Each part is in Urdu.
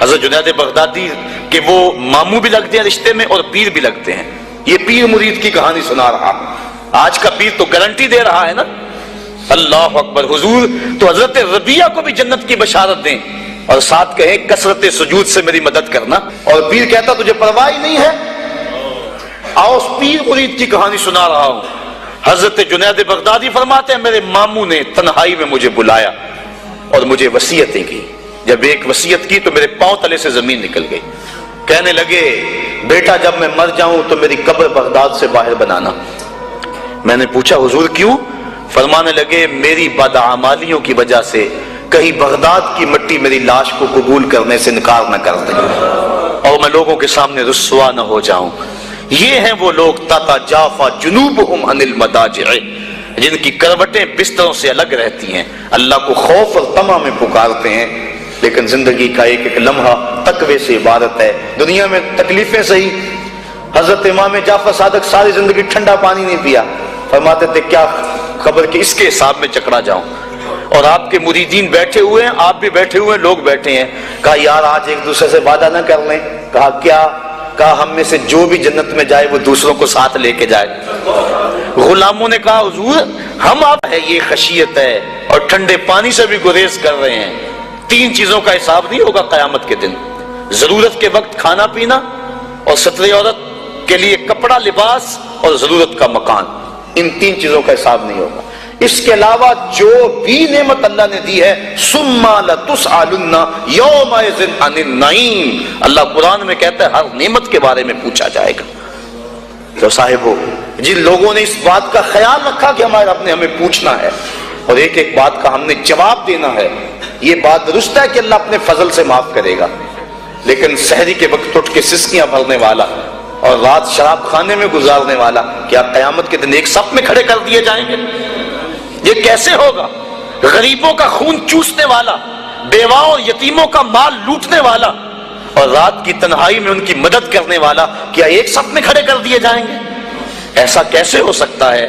حضرت جنید بغدادی کے وہ ماموں بھی لگتے ہیں رشتے میں اور پیر بھی لگتے ہیں. یہ پیر مرید کی کہانی سنا رہا. آج کا پیر تو گارنٹی دے رہا ہے نا. اللہ اکبر. حضور تو حضرت ربیہ کو بھی جنت کی بشارت دیں اور ساتھ کہیں کثرت سجود سے میری مدد کرنا. اور پیر کہتا تجھے پرواہ ہی نہیں ہے. آؤ اس پیر مرید کی کہانی سنا رہا ہوں. حضرت جنید بغدادی فرماتے ہیں میرے ماموں نے تنہائی میں مجھے بلایا اور مجھے وصیتیں کی. جب ایک وصیت کی تو میرے پاؤں تلے سے زمین نکل گئی. کہنے لگے بیٹا جب میں مر جاؤں تو میری قبر بغداد سے باہر بنانا. میں نے پوچھا حضور کیوں؟ فرمانے لگے میری بدعمالیوں کی وجہ سے کہیں بغداد کی مٹی میری لاش کو قبول کرنے سے انکار نہ کر دے اور میں لوگوں کے سامنے رسوا نہ ہو جاؤں. یہ ہیں وہ لوگ تتجافا جنوبہم عن المضاجع جن کی کروٹیں بستروں سے الگ رہتی ہیں. اللہ کو خوف اور طمع میں پکارتے ہیں لیکن زندگی کا ایک ایک لمحہ تقوی سے عبارت ہے. دنیا میں تکلیفیں سہی. حضرت امام جعفر صادق ساری زندگی ٹھنڈا پانی نہیں پیا. فرماتے تھے کیا قبر کے اس کے حساب میں چکرا جاؤں. اور آپ کے مریدین بیٹھے ہوئے ہیں, آپ بھی بیٹھے ہوئے ہیں, لوگ بیٹھے ہیں. کہا یار آج ایک دوسرے سے وعدہ نہ کر لیں. کہا کیا؟ کہا ہم میں سے جو بھی جنت میں جائے وہ دوسروں کو ساتھ لے کے جائے. غلاموں نے کہا حضور ہم آپ ہے یہ خشیت ہے اور ٹھنڈے پانی سے بھی گریز کر رہے ہیں. 3 چیزوں کا حساب نہیں ہوگا قیامت کے دن. ضرورت کے وقت کھانا پینا اور ستر عورت کے لیے کپڑا لباس اور ضرورت کا مکان. ان 3 چیزوں کا حساب نہیں ہوگا. اس کے علاوہ جو بھی نعمت اللہ نے دی ہے ثم لتسألن یومئذ عن النعیم. اللہ قرآن میں کہتا ہے ہر نعمت کے بارے میں پوچھا جائے گا. تو صاحبو جن لوگوں نے اس بات کا خیال رکھا کہ ہمارے رب نے ہمیں پوچھنا ہے اور ایک ایک بات کا ہم نے جواب دینا ہے, یہ بات درست ہے کہ اللہ اپنے فضل سے معاف کرے گا. لیکن سحری کے وقت اٹھ کے سسکیاں بھرنے والا اور رات شراب خانے میں گزارنے والا کیا قیامت کے دن ایک صف میں کھڑے کر دیے جائیں گے؟ یہ کیسے ہوگا؟ غریبوں کا خون چوسنے والا, بیواؤں اور یتیموں کا مال لوٹنے والا اور رات کی تنہائی میں ان کی مدد کرنے والا کیا ایک صف میں کھڑے کر دیے جائیں گے؟ ایسا کیسے ہو سکتا ہے؟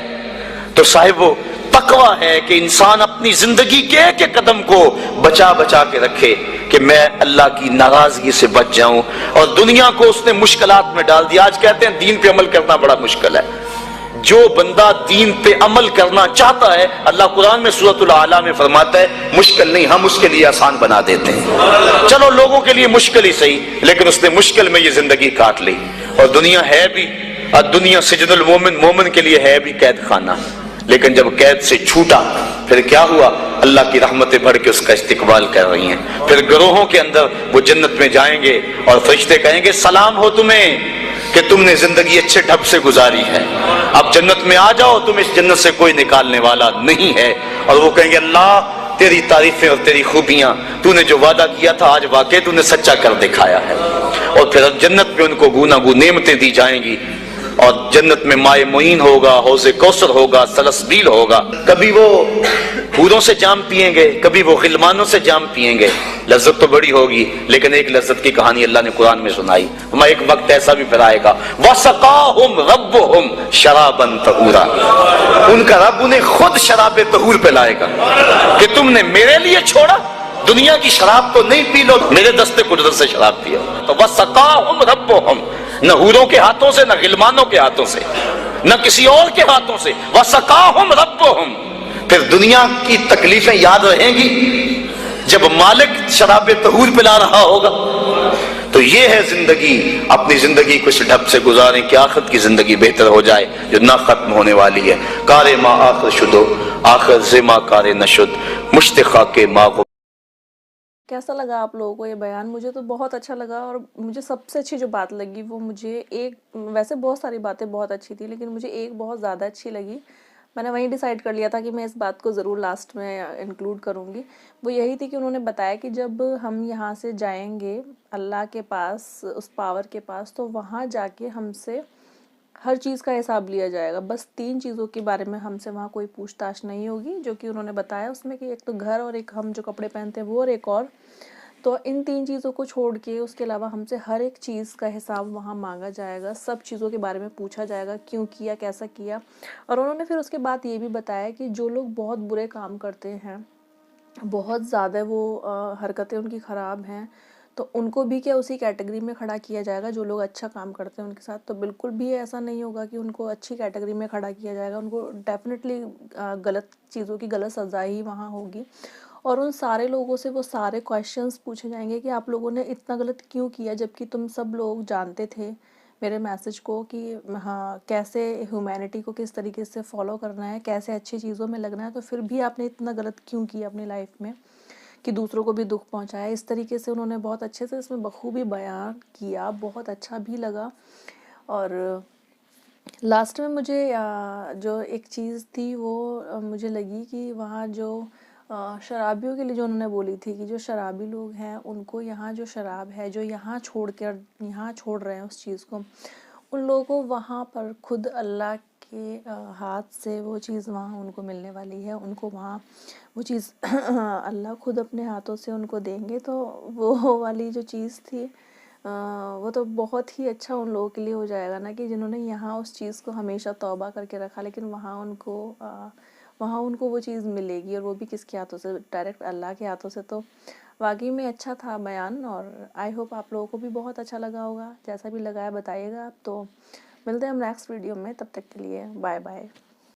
تو صاحب وہ تقوی ہے کہ انسان اپنی زندگی کے ایک ایک قدم کو بچا بچا کے رکھے کہ میں اللہ کی ناراضگی سے بچ جاؤں. اور دنیا کو اس نے مشکلات میں ڈال دیا. آج کہتے ہیں دین پہ عمل کرنا بڑا مشکل ہے. جو بندہ دین پہ عمل کرنا چاہتا ہے اللہ قرآن میں سورۃ الاعلیٰ میں فرماتا ہے مشکل نہیں ہم اس کے لیے آسان بنا دیتے ہیں. چلو لوگوں کے لیے مشکل ہی صحیح لیکن اس نے مشکل میں یہ زندگی کاٹ لی. اور دنیا ہے بھی دنیا سجن المومن, مومن کے لیے ہے بھی قید خانہ. لیکن جب قید سے چھوٹا پھر کیا ہوا؟ اللہ کی رحمتیں بڑھ کے اس کا استقبال کر رہی ہیں. پھر گروہوں کے اندر وہ جنت میں جائیں گے اور فرشتے کہیں گے سلام ہو تمہیں کہ تم نے زندگی اچھے ڈھب سے گزاری ہے, اب جنت میں آ جاؤ, تم اس جنت سے کوئی نکالنے والا نہیں ہے. اور وہ کہیں گے اللہ تیری تعریفیں اور تیری خوبیاں, تو نے جو وعدہ کیا تھا آج واقعی تو نے سچا کر دکھایا ہے. اور پھر جنت میں ان کو گونا گو نعمتیں دی جائیں گی اور جنت میں مائے معین ہوگا, حوض کوثر ہوگا, سلسبیل ہوگا. کبھی وہ حوروں سے جام پیئیں گے, کبھی وہ غلمانوں سے جام پیئیں گے. لذت تو بڑی ہوگی لیکن ایک لذت کی کہانی اللہ نے قرآن میں سنائی. ہمیں ایک وقت ایسا بھی پھر آئے گا وَسَقَاهُمْ رَبُّهُمْ شَرَابًا طَهُورًا, ان کا رب انہیں خود شراب طہور پلائے گا کہ تم نے میرے لیے چھوڑا, دنیا کی شراب تو نہیں پی لو, میرے دستے قدرت سے شراب پیو. تو وَسَقَاهُمْ رَبُّهُمْ, نہ حوروں کے ہاتھوں سے, نہ غلمانوں کے ہاتھوں سے, نہ کسی اور کے ہاتھوں سے. وَسَقَاهُمْ رَبُّهُمْ. پھر دنیا کی تکلیفیں یاد رہیں گی جب مالک شراب طہور پلا رہا ہوگا. تو یہ ہے زندگی. اپنی زندگی کو اس ڈھب سے گزاریں کہ آخرت کی زندگی بہتر ہو جائے جو نہ ختم ہونے والی ہے. کار ما آخر شدو آخر زما کار نشد مشتخا کے ما. کیسا لگا آپ لوگوں کو یہ بیان؟ مجھے تو بہت اچھا لگا اور مجھے سب سے اچھی جو بات لگی وہ مجھے ویسے بہت ساری باتیں بہت اچھی تھی لیکن مجھے ایک بہت زیادہ اچھی لگی. میں نے وہیں ڈیسائیڈ کر لیا تھا کہ میں اس بات کو ضرور لاسٹ میں انکلوڈ کروں گی. وہ یہی تھی کہ انہوں نے بتایا کہ جب ہم یہاں سے جائیں گے اللہ کے پاس, اس پاور کے پاس, تو وہاں جا کے ہم سے ہر چیز کا حساب لیا جائے گا. بس 3 چیزوں کے بارے میں ہم سے وہاں کوئی پوچھ تاچھ نہیں ہوگی جو کہ انہوں نے بتایا اس میں کہ ایک تو گھر اور ایک ہم جو کپڑے پہنتے ہیں وہ اور ایک اور. تو ان 3 چیزوں کو چھوڑ کے اس کے علاوہ ہم سے ہر ایک چیز کا حساب وہاں مانگا جائے گا. سب چیزوں کے بارے میں پوچھا جائے گا, کیوں کیا, کیسا کیا. اور انہوں نے پھر اس کے بعد یہ بھی بتایا کہ جو لوگ بہت برے کام کرتے ہیں, بہت زیادہ وہ حرکتیں ان کی خراب ہیں, تو ان کو بھی کیا اسی کیٹیگری میں کھڑا کیا جائے گا جو لوگ اچھا کام کرتے ہیں ان کے ساتھ؟ تو بالکل بھی ایسا نہیں ہوگا کہ ان کو اچھی کیٹیگری میں کھڑا کیا جائے گا. ان کو ڈیفینیٹلی غلط چیزوں کی غلط سزا ہی وہاں ہوگی. اور ان سارے لوگوں سے وہ سارے کویشچنس پوچھے جائیں گے کہ آپ لوگوں نے اتنا غلط کیوں کیا، جبکہ تم سب لوگ جانتے تھے میرے میسج کو کہ ہاں کیسے ہیومینٹی کو کس طریقے سے فالو کرنا ہے، کیسے اچھی چیزوں میں لگنا ہے، تو پھر بھی آپ نے اتنا غلط کیوں کیا اپنی لائف میں کہ دوسروں کو بھی دکھ پہنچایا. اس طریقے سے انہوں نے بہت اچھے سے اس میں بخوبی بیان کیا، بہت اچھا بھی لگا. اور لاسٹ میں مجھے جو ایک چیز تھی وہ مجھے لگی کہ وہاں جو شرابیوں کے لیے جو انہوں نے بولی تھی کہ جو شرابی لوگ ہیں ان کو یہاں جو شراب ہے جو یہاں چھوڑ رہے ہیں اس چیز کو، ان لوگوں کو وہاں پر خود اللہ کے ہاتھ سے وہ چیز وہاں ان کو ملنے والی ہے. ان کو وہاں وہ چیز اللہ خود اپنے ہاتھوں سے ان کو دیں گے. تو وہ والی جو چیز تھی وہ تو بہت ہی اچھا ان لوگوں کے لیے ہو جائے گا نا، کہ جنہوں نے یہاں اس چیز کو ہمیشہ توبہ کر کے رکھا، لیکن وہاں ان کو وہ چیز ملے گی، اور وہ بھی کس کے ہاتھوں سے؟ ڈائریکٹ اللہ کے ہاتھوں سے. تو واقعی میں اچھا تھا بیان، اور آئی ہوپ آپ لوگوں کو بھی بہت اچھا لگا ہوگا. جیسا بھی لگا ہے بتائیے گا آپ. تو ملتے ہیں ہم نیکسٹ ویڈیو میں، تب تک کے لیے بائے بائے.